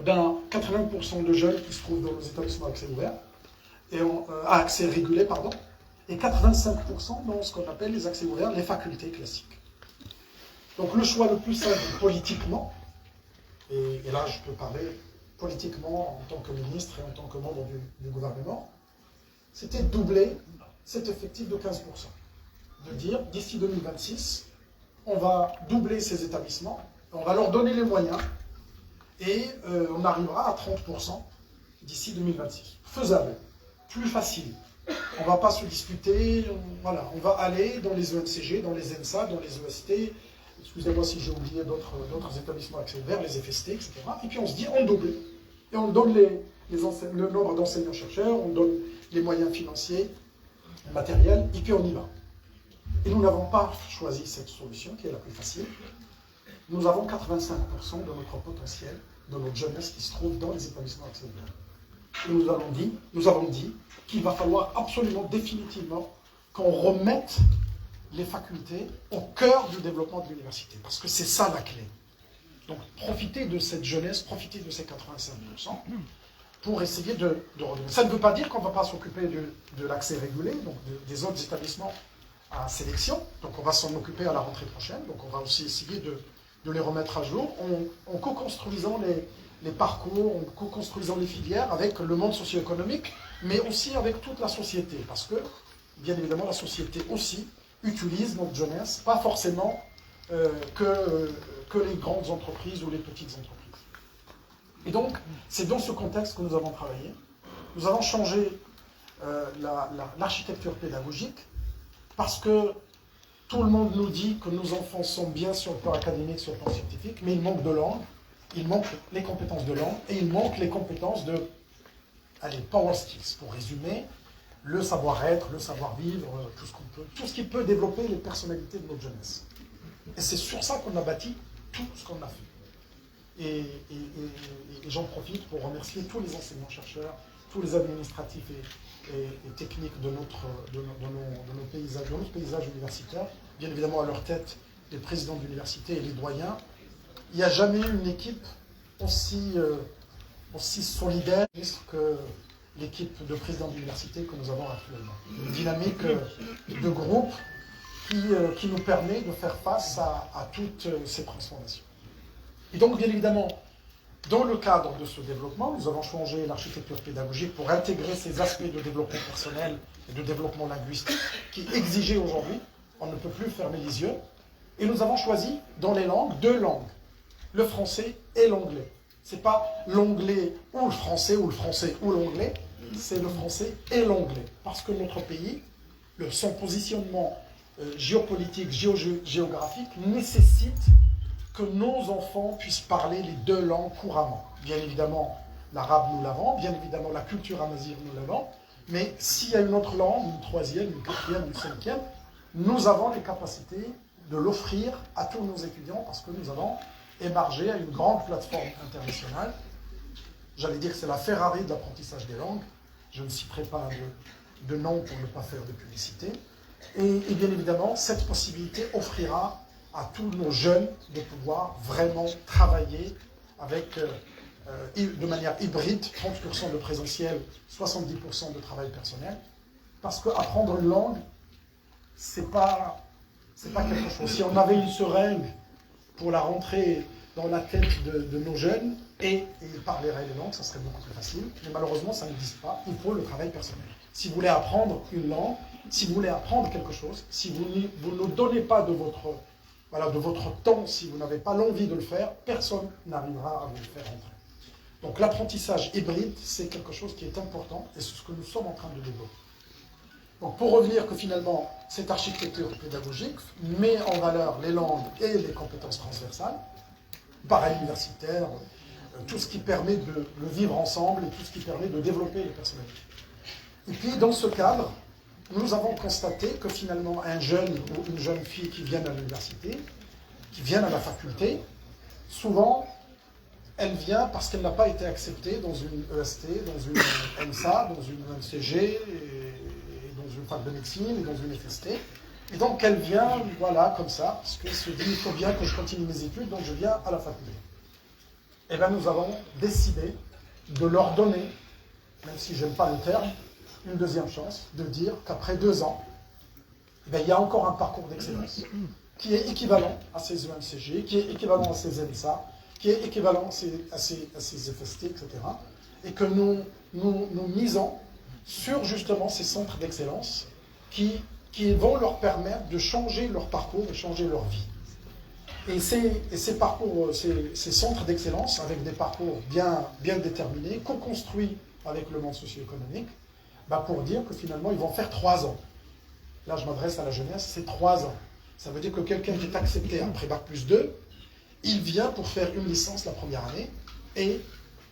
d'un 80% de jeunes qui se trouvent dans nos établissements à accès ouvert, à accès régulé, pardon, et 85% dans ce qu'on appelle les accès ouverts, les facultés classiques. Donc le choix le plus simple politiquement, et là je peux parler politiquement en tant que ministre et en tant que membre du gouvernement, c'était de doubler cet effectif de 15%. De dire, d'ici 2026, on va doubler ces établissements, on va leur donner les moyens, et on arrivera à 30% d'ici 2026. Faisable, plus facile. On ne va pas se disputer, voilà, on va aller dans les ENCG, dans les ENSA, dans les EST, excusez-moi si j'ai oublié d'autres établissements accès ouvert, les FST, etc. Et puis on se dit, on double. Et on donne le nombre d'enseignants-chercheurs, on donne les moyens financiers, matériels, et puis on y va. Et nous n'avons pas choisi cette solution, qui est la plus facile. Nous avons 85% de notre potentiel, de notre jeunesse qui se trouve dans les établissements accès ouvert. Et nous avons dit qu'il va falloir absolument, définitivement, qu'on remette les facultés au cœur du développement de l'université. Parce que c'est ça la clé. Donc, profitez de cette jeunesse, profitez de ces 85% pour essayer de redonner. Ça ne veut pas dire qu'on ne va pas s'occuper de l'accès régulé, donc des autres établissements à sélection. Donc, on va s'en occuper à la rentrée prochaine. Donc, on va aussi essayer de les remettre à jour en co-construisant les parcours, en co-construisant les filières avec le monde socio-économique, mais aussi avec toute la société. Parce que, bien évidemment, la société aussi utilise notre jeunesse, pas forcément que les grandes entreprises ou les petites entreprises. Et donc, c'est dans ce contexte que nous avons travaillé. Nous avons changé l'architecture pédagogique parce que tout le monde nous dit que nos enfants sont bien sur le plan académique, sur le plan scientifique, mais il manque de langue, il manque les compétences de langue et il manque les compétences de, power skills, pour résumer, le savoir-être, le savoir-vivre, tout ce qui peut développer les personnalités de notre jeunesse. Et c'est sur ça qu'on a bâti tout ce qu'on a fait. Et j'en profite pour remercier tous les enseignants-chercheurs, tous les administratifs et techniques de notre paysage universitaire, bien évidemment à leur tête les présidents d'université et les doyens. Il n'y a jamais eu une équipe aussi solidaire que l'équipe de présidents d'université que nous avons actuellement. Une dynamique de groupe qui nous permet de faire face à toutes ces transformations. Et donc, bien évidemment, dans le cadre de ce développement, nous avons changé l'architecture pédagogique pour intégrer ces aspects de développement personnel et de développement linguistique qui exigeaient aujourd'hui, on ne peut plus fermer les yeux, et nous avons choisi dans les langues, 2 langues, le français et l'anglais. Ce n'est pas l'anglais ou le français ou l'anglais, c'est le français et l'anglais. Parce que notre pays, son positionnement géopolitique, géographique, nécessite que nos enfants puissent parler les 2 langues couramment. Bien évidemment, l'arabe, nous l'avons. Bien évidemment, la culture amazigh, nous l'avons. Mais s'il y a une autre langue, une 3e, une 4e, une 5e, nous avons les capacités de l'offrir à tous nos étudiants parce que nous avons émargé à une grande plateforme internationale. J'allais dire que c'est la Ferrari de l'apprentissage des langues. Je ne citerai pas de nom pour ne pas faire de publicité. Et bien évidemment, cette possibilité offrira à tous nos jeunes de pouvoir vraiment travailler avec, de manière hybride, 30% de présentiel, 70% de travail personnel. Parce qu'apprendre une langue, c'est pas quelque chose. Si on avait une seringue pour la rentrée dans la tête de nos jeunes et ils parleraient les langues, ça serait beaucoup plus facile. Mais malheureusement, ça n'existe pas. Il faut le travail personnel. Si vous voulez apprendre une langue, si vous voulez apprendre quelque chose, si vous ne donnez pas de votre temps, si vous n'avez pas l'envie de le faire, personne n'arrivera à vous le faire entrer. Donc l'apprentissage hybride, c'est quelque chose qui est important et c'est ce que nous sommes en train de développer. Donc pour revenir que finalement, cette architecture pédagogique met en valeur les langues et les compétences transversales, para-universitaires, tout ce qui permet de le vivre ensemble et tout ce qui permet de développer les personnalités. Et puis dans ce cadre, nous avons constaté que finalement un jeune ou une jeune fille qui viennent à l'université, qui viennent à la faculté, souvent elle vient parce qu'elle n'a pas été acceptée dans une EST, dans une ENSA, dans une MCG, et dans une fac de médecine et dans une FST. Et donc elle vient, voilà, comme ça, parce qu'elle se dit, il faut bien que je continue mes études, donc je viens à la faculté. eh bien, nous avons décidé de leur donner, même si je n'aime pas le terme, une deuxième chance, de dire qu'après 2 ans, eh bien, il y a encore un parcours d'excellence qui est équivalent à ces EMCG, qui est équivalent à ces ENSA, qui est équivalent à ces FST, etc. Et que nous misons sur justement ces centres d'excellence qui vont leur permettre de changer leur parcours et changer leur vie. Et ces parcours, ces centres d'excellence, avec des parcours bien déterminés, co-construits avec le monde socio-économique, pour dire que finalement, ils vont faire 3 ans. Là, je m'adresse à la jeunesse, c'est 3 ans. Ça veut dire que quelqu'un qui est accepté après Bac+2, il vient pour faire une licence la première année, et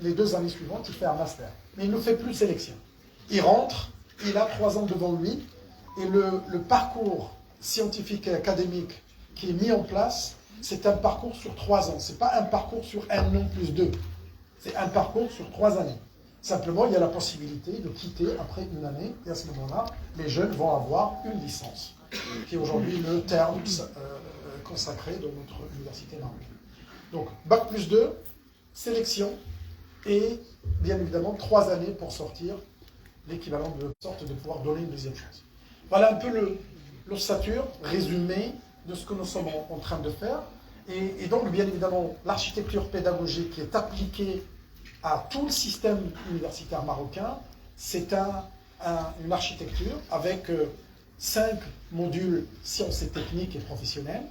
les 2 années suivantes, il fait un master. Mais il ne fait plus de sélection. Il rentre, il a 3 ans devant lui, et le parcours scientifique et académique qui est mis en place, c'est un parcours sur 3 ans. Ce n'est pas un parcours sur 1 an plus 2. C'est un parcours sur 3 années. Simplement, il y a la possibilité de quitter après une année, et à ce moment-là, les jeunes vont avoir une licence, qui est aujourd'hui le terme consacré dans notre université marocaine. Donc, Bac+2, sélection, et bien évidemment 3 années pour sortir, l'équivalent de sorte de pouvoir donner une deuxième chance. Voilà un peu l'ossature résumée de ce que nous sommes en train de faire. Et donc, bien évidemment, l'architecture pédagogique qui est appliquée à tout le système universitaire marocain, c'est une architecture avec 5 modules sciences et techniques et professionnelles,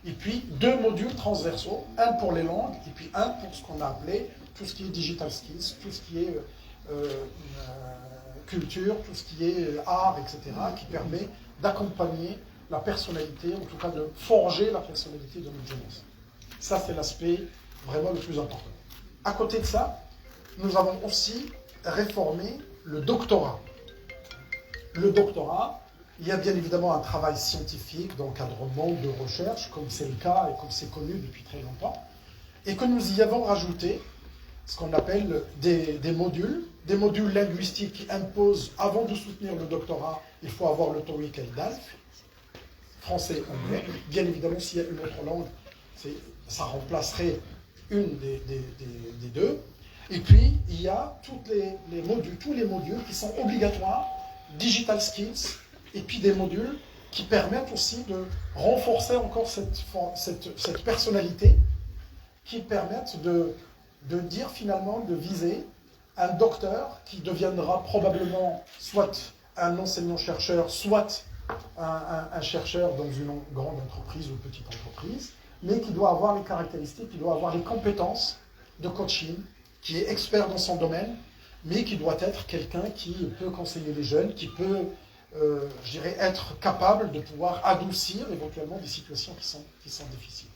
et puis 2 modules transversaux, un pour les langues, et puis un pour ce qu'on a appelé tout ce qui est digital skills, tout ce qui est culture, tout ce qui est art, etc., qui permet d'accompagner la personnalité, en tout cas de forger la personnalité de notre jeunesse. Ça, c'est l'aspect vraiment le plus important. À côté de ça, nous avons aussi réformé le doctorat. Le doctorat, il y a bien évidemment un travail scientifique, d'encadrement, de recherche, comme c'est le cas et comme c'est connu depuis très longtemps, et que nous y avons rajouté ce qu'on appelle des modules linguistiques qui imposent, avant de soutenir le doctorat, il faut avoir le TOEIC et le DALF, français, anglais. Bien évidemment, s'il y a une autre langue, ça remplacerait une des 2. Et puis, il y a tous les modules qui sont obligatoires, digital skills, et puis des modules qui permettent aussi de renforcer encore cette personnalité, qui permettent de dire finalement, de viser un docteur qui deviendra probablement soit un enseignant-chercheur, soit un chercheur dans une grande entreprise ou petite entreprise, mais qui doit avoir les caractéristiques, qui doit avoir les compétences de coaching, qui est expert dans son domaine, mais qui doit être quelqu'un qui peut conseiller les jeunes, qui peut, je dirais, être capable de pouvoir adoucir éventuellement des situations qui sont difficiles.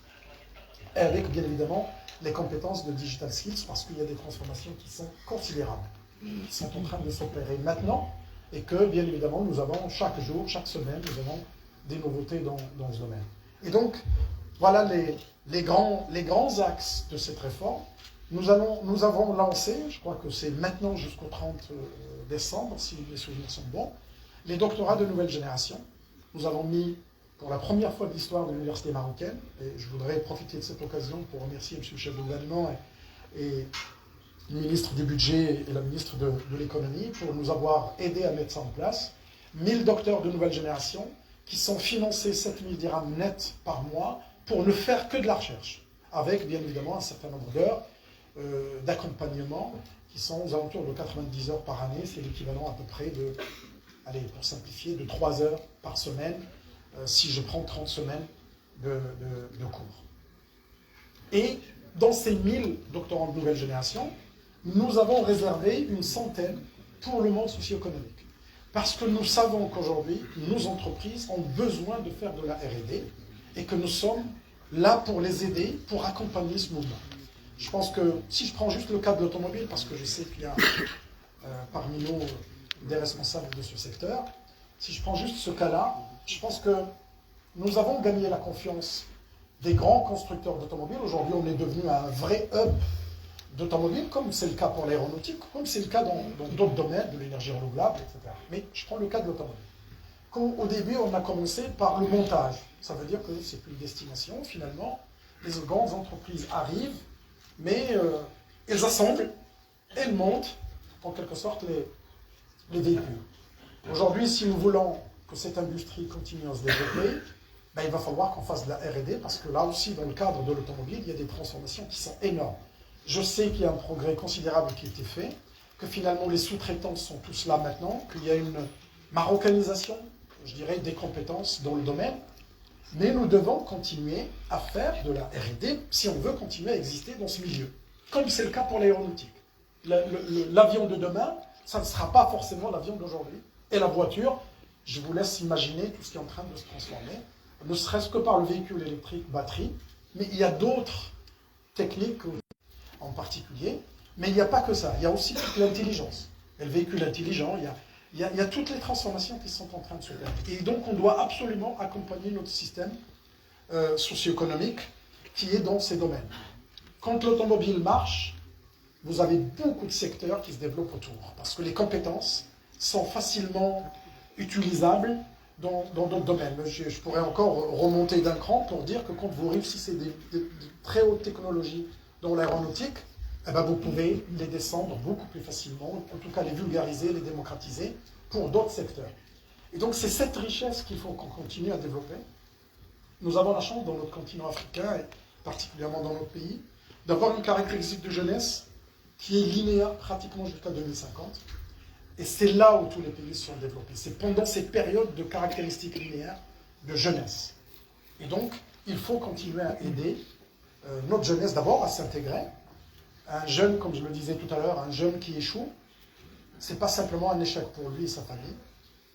Et avec, bien évidemment, les compétences de digital skills, parce qu'il y a des transformations qui sont considérables, qui sont en train de s'opérer maintenant, et que, bien évidemment, nous avons chaque jour, chaque semaine, nous avons des nouveautés dans ce domaine. Et donc, voilà les grands axes de cette réforme. Nous avons lancé, je crois que c'est maintenant jusqu'au 30 décembre, si les souvenirs sont bons, les doctorats de nouvelle génération. Nous avons mis, pour la première fois de l'histoire de l'université marocaine, et je voudrais profiter de cette occasion pour remercier M. le chef de gouvernement et le ministre du budget et la ministre de l'économie pour nous avoir aidés à mettre ça en place. 1000 docteurs de nouvelle génération qui sont financés 7000 dirhams net par mois pour ne faire que de la recherche, avec bien évidemment un certain nombre d'heures d'accompagnement qui sont aux alentours de 90 heures par année. C'est l'équivalent à peu près de, allez, pour simplifier, de 3 heures par semaine, si je prends 30 semaines de cours. Et dans ces 1000 doctorants de nouvelle génération, nous avons réservé une centaine pour le monde socio-économique. Parce que nous savons qu'aujourd'hui, nos entreprises ont besoin de faire de la R&D et que nous sommes là pour les aider, pour accompagner ce mouvement. Je pense que, si je prends juste le cas de l'automobile, parce que je sais qu'il y a parmi nous des responsables de ce secteur, si je prends juste ce cas-là, je pense que nous avons gagné la confiance des grands constructeurs d'automobiles. Aujourd'hui, on est devenu un vrai hub d'automobiles, comme c'est le cas pour l'aéronautique, comme c'est le cas dans d'autres domaines, de l'énergie renouvelable, etc. Mais je prends le cas de l'automobile. Au début, on a commencé par le montage. Ça veut dire que c'est plus une destination, finalement. Les grandes entreprises arrivent mais ils assemblent et ils montent, en quelque sorte, les véhicules. Aujourd'hui, si nous voulons que cette industrie continue à se développer, ben, il va falloir qu'on fasse de la R&D, parce que là aussi, dans le cadre de l'automobile, il y a des transformations qui sont énormes. Je sais qu'il y a un progrès considérable qui a été fait, que finalement les sous-traitants sont tous là maintenant, qu'il y a une marocanisation, je dirais, des compétences dans le domaine, mais nous devons continuer à faire de la R&D si on veut continuer à exister dans ce milieu, comme c'est le cas pour l'aéronautique. L'avion de demain, ça ne sera pas forcément l'avion d'aujourd'hui. Et la voiture, je vous laisse imaginer tout ce qui est en train de se transformer, ne serait-ce que par le véhicule électrique batterie, mais il y a d'autres techniques en particulier, mais il n'y a pas que ça, il y a aussi toute l'intelligence. Et le véhicule intelligent, il y a toutes les transformations qui sont en train de se faire. Et donc on doit absolument accompagner notre système socio-économique qui est dans ces domaines. Quand l'automobile marche, vous avez beaucoup de secteurs qui se développent autour, parce que les compétences sont facilement utilisables dans d'autres domaines. Je pourrais encore remonter d'un cran pour dire que quand vous réussissez des très hautes technologies dans l'aéronautique, eh ben vous pouvez les descendre beaucoup plus facilement, en tout cas les vulgariser, les démocratiser pour d'autres secteurs. Et donc c'est cette richesse qu'il faut qu'on continue à développer. Nous avons la chance dans notre continent africain, et particulièrement dans notre pays, d'avoir une caractéristique de jeunesse qui est linéaire pratiquement jusqu'à 2050. Et c'est là où tous les pays se sont développés. C'est pendant ces périodes de caractéristiques linéaires de jeunesse. Et donc, il faut continuer à aider notre jeunesse d'abord à s'intégrer. Un jeune, comme je le disais tout à l'heure, un jeune qui échoue, ce n'est pas simplement un échec pour lui et sa famille,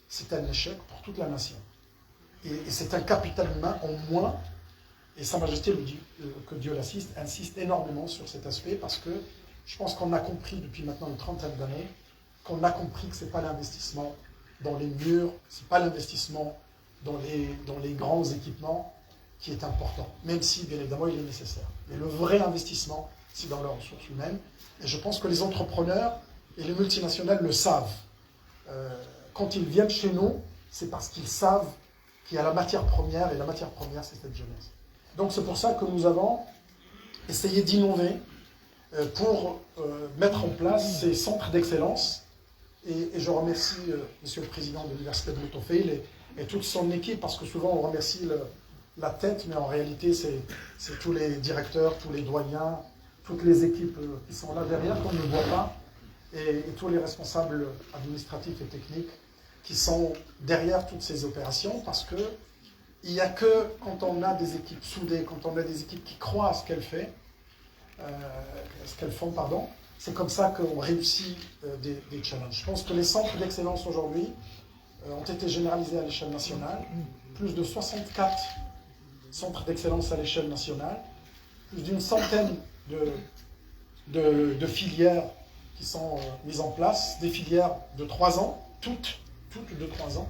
c'est un échec pour toute la nation. Et c'est un capital humain en moins, et Sa Majesté le dit, que Dieu l'assiste, insiste énormément sur cet aspect, parce que je pense qu'on a compris depuis maintenant une trentaine d'années, qu'on a compris que ce n'est pas l'investissement dans les murs, ce n'est pas l'investissement dans les grands équipements qui est important, même si, bien évidemment, il est nécessaire. Mais le vrai investissement, c'est dans leurs ressources humaines. Et je pense que les entrepreneurs et les multinationales le savent. Quand ils viennent chez nous, c'est parce qu'ils savent qu'il y a la matière première, et la matière première, c'est cette jeunesse. Donc c'est pour ça que nous avons essayé d'innover pour mettre en place ces centres d'excellence. Et je remercie Monsieur le Président de l'Université de Mutofil et toute son équipe, parce que souvent on remercie la tête, mais en réalité c'est tous les directeurs, tous les doyens, toutes les équipes qui sont là derrière, qu'on ne voit pas, et tous les responsables administratifs et techniques qui sont derrière toutes ces opérations, parce que il n'y a que quand on a des équipes soudées, quand on a des équipes qui croient à ce qu'elles font, c'est comme ça qu'on réussit des challenges. Je pense que les centres d'excellence aujourd'hui ont été généralisés à l'échelle nationale, plus de 64 centres d'excellence à l'échelle nationale, plus d'une centaine de filières qui sont mises en place, des filières de 3 ans, toutes de 3 ans,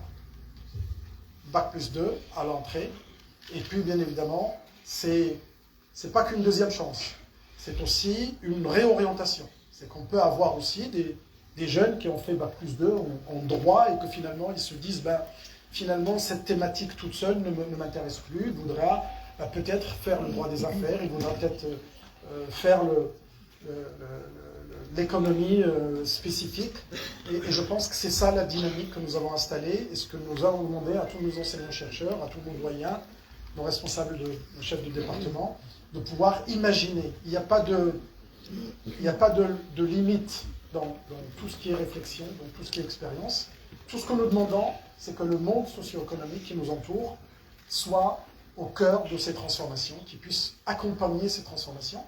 Bac plus 2 à l'entrée, et puis bien évidemment, c'est pas qu'une deuxième chance, c'est aussi une réorientation. C'est qu'on peut avoir aussi des jeunes qui ont fait Bac plus 2 en droit et que finalement ils se disent, finalement cette thématique toute seule ne m'intéresse plus, il voudra peut-être faire le droit des affaires, il voudra peut-être faire l'économie spécifique. Et je pense que c'est ça la dynamique que nous avons installée et ce que nous avons demandé à tous nos enseignants-chercheurs, à tous nos doyens, nos responsables nos chefs de département, de pouvoir imaginer. Il n'y a pas de limite dans tout ce qui est réflexion, dans tout ce qui est expérience. Tout ce que nous demandons, c'est que le monde socio-économique qui nous entoure soit au cœur de ces transformations, qui puisse accompagner ces transformations.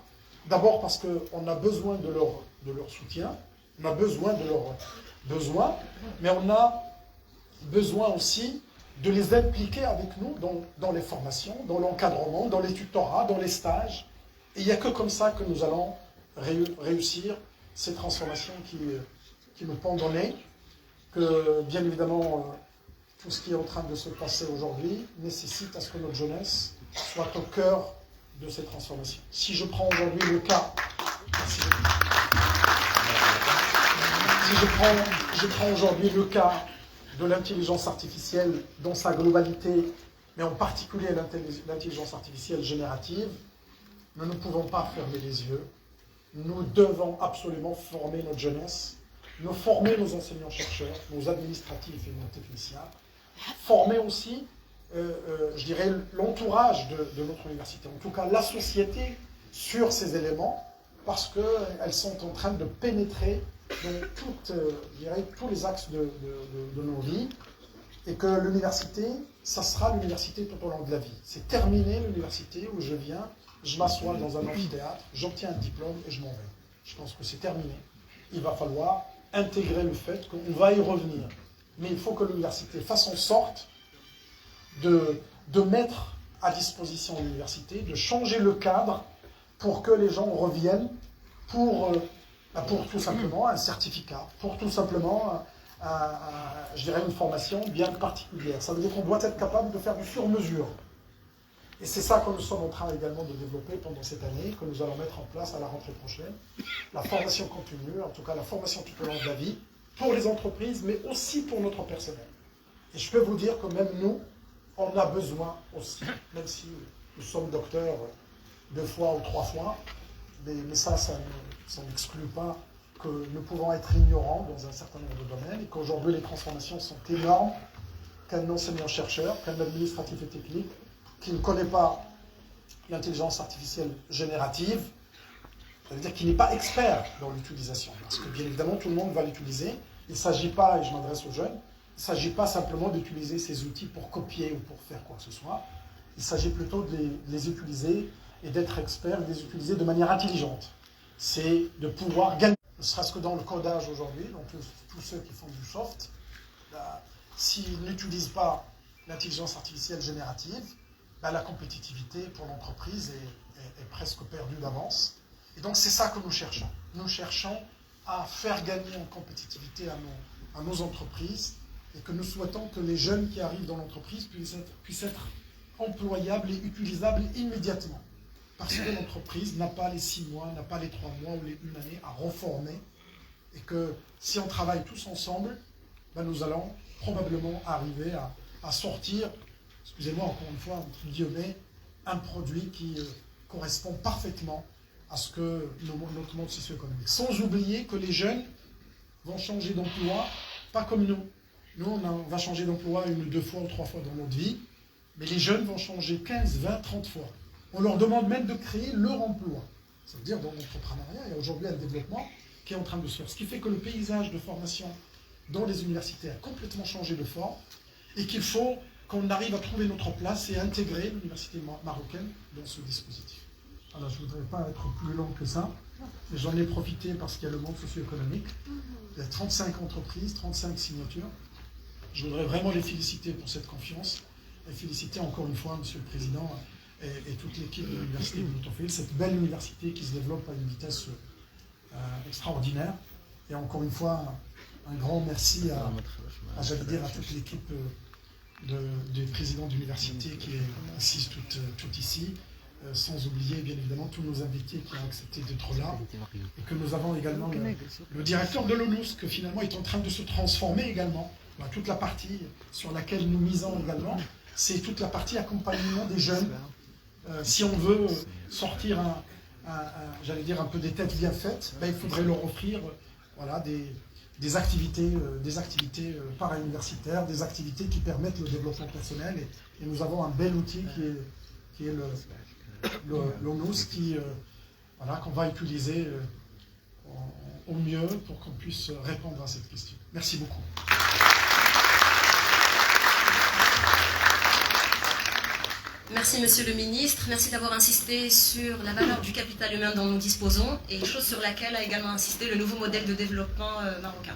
D'abord parce qu'on a besoin de leur soutien, on a besoin de leurs besoins, mais on a besoin aussi de les impliquer avec nous dans les formations, dans l'encadrement, dans les tutorats, dans les stages. Et il n'y a que comme ça que nous allons réussir ces transformations qui nous pendent au nez, que bien évidemment tout ce qui est en train de se passer aujourd'hui nécessite à ce que notre jeunesse soit au cœur de ces transformations. Si je prends aujourd'hui le cas, je prends aujourd'hui le cas de l'intelligence artificielle dans sa globalité, mais en particulier l'intelligence artificielle générative, nous ne pouvons pas fermer les yeux nous devons absolument former notre jeunesse, nous former nos enseignants-chercheurs, nos administratifs et nos techniciens, former aussi, je dirais, l'entourage de notre université, en tout cas la société, sur ces éléments, parce qu'elles sont en train de pénétrer dans je dirais, tous les axes de nos vies, et que l'université, ça sera l'université tout au long de la vie. C'est terminé l'université où je viens, je m'assois dans un amphithéâtre, j'obtiens un diplôme et je m'en vais. Je pense que c'est terminé. Il va falloir intégrer le fait qu'on va y revenir. Mais il faut que l'université fasse en sorte de mettre à disposition l'université, de changer le cadre pour que les gens reviennent pour tout simplement un certificat, pour tout simplement, je dirais, une formation bien particulière. Ça veut dire qu'on doit être capable de faire du sur-mesure. Et c'est ça que nous sommes en train également de développer pendant cette année, que nous allons mettre en place à la rentrée prochaine. La formation continue, en tout cas la formation tout au long de la vie, pour les entreprises, mais aussi pour notre personnel. Et je peux vous dire que même nous, on a besoin aussi, même si nous sommes docteurs 2 fois ou 3 fois, mais ça n'exclut pas que nous pouvons être ignorants dans un certain nombre de domaines et qu'aujourd'hui les transformations sont énormes, qu'un enseignant-chercheur, qu'un administratif et technique qui ne connaît pas l'intelligence artificielle générative, ça veut dire qu'il n'est pas expert dans l'utilisation, parce que bien évidemment tout le monde va l'utiliser. Il ne s'agit pas, et je m'adresse aux jeunes, il ne s'agit pas simplement d'utiliser ces outils pour copier ou pour faire quoi que ce soit. Il s'agit plutôt de les utiliser et d'être expert, de les utiliser de manière intelligente. C'est de pouvoir gagner, ne serait-ce que dans le codage aujourd'hui, donc tous ceux qui font du soft, s'ils n'utilisent pas l'intelligence artificielle générative, la compétitivité pour l'entreprise est presque perdue d'avance. Et donc c'est ça que nous cherchons. Nous cherchons à faire gagner en compétitivité à nos entreprises et que nous souhaitons que les jeunes qui arrivent dans l'entreprise puissent être employables et utilisables immédiatement. Parce que l'entreprise n'a pas les 6 mois, n'a pas les 3 mois ou les 1 année à reformer. Et que si on travaille tous ensemble, nous allons probablement arriver à sortir, excusez-moi encore une fois, entre guillemets, un produit qui correspond parfaitement à ce que notre monde socio-économique. Sans oublier que les jeunes vont changer d'emploi, pas comme nous. Nous, on va changer d'emploi 1 ou 2 fois ou 3 fois dans notre vie, mais les jeunes vont changer 15, 20, 30 fois. On leur demande même de créer leur emploi. Ça veut dire dans l'entrepreneuriat, il y a aujourd'hui un développement qui est en train de se faire. Ce qui fait que le paysage de formation dans les universités a complètement changé de forme et qu'il faut qu'on arrive à trouver notre place et intégrer l'université marocaine dans ce dispositif. Alors, je ne voudrais pas être plus long que ça, mais j'en ai profité parce qu'il y a le monde socio-économique. Il y a 35 entreprises, 35 signatures. Je voudrais vraiment les féliciter pour cette confiance et féliciter encore une fois Monsieur le Président et toute l'équipe de l'université de Boutonville, cette belle université qui se développe à une vitesse extraordinaire. Et encore une fois, un grand merci j'allais dire, à toute l'équipe des présidents d'université qui est assise tout ici, sans oublier bien évidemment tous nos invités qui ont accepté d'être là, et que nous avons également le directeur de l'ONUS, que finalement est en train de se transformer également. Toute la partie sur laquelle nous misons également, c'est toute la partie accompagnement des jeunes. Si on veut sortir j'allais dire un peu des têtes bien faites, il faudrait leur offrir voilà, des activités para-universitaires, des activités qui permettent le développement personnel. Et nous avons un bel outil qui est l'ONUS qu'on va utiliser au mieux pour qu'on puisse répondre à cette question. Merci beaucoup. Merci Monsieur le Ministre, merci d'avoir insisté sur la valeur du capital humain dont nous disposons et chose sur laquelle a également insisté le nouveau modèle de développement marocain.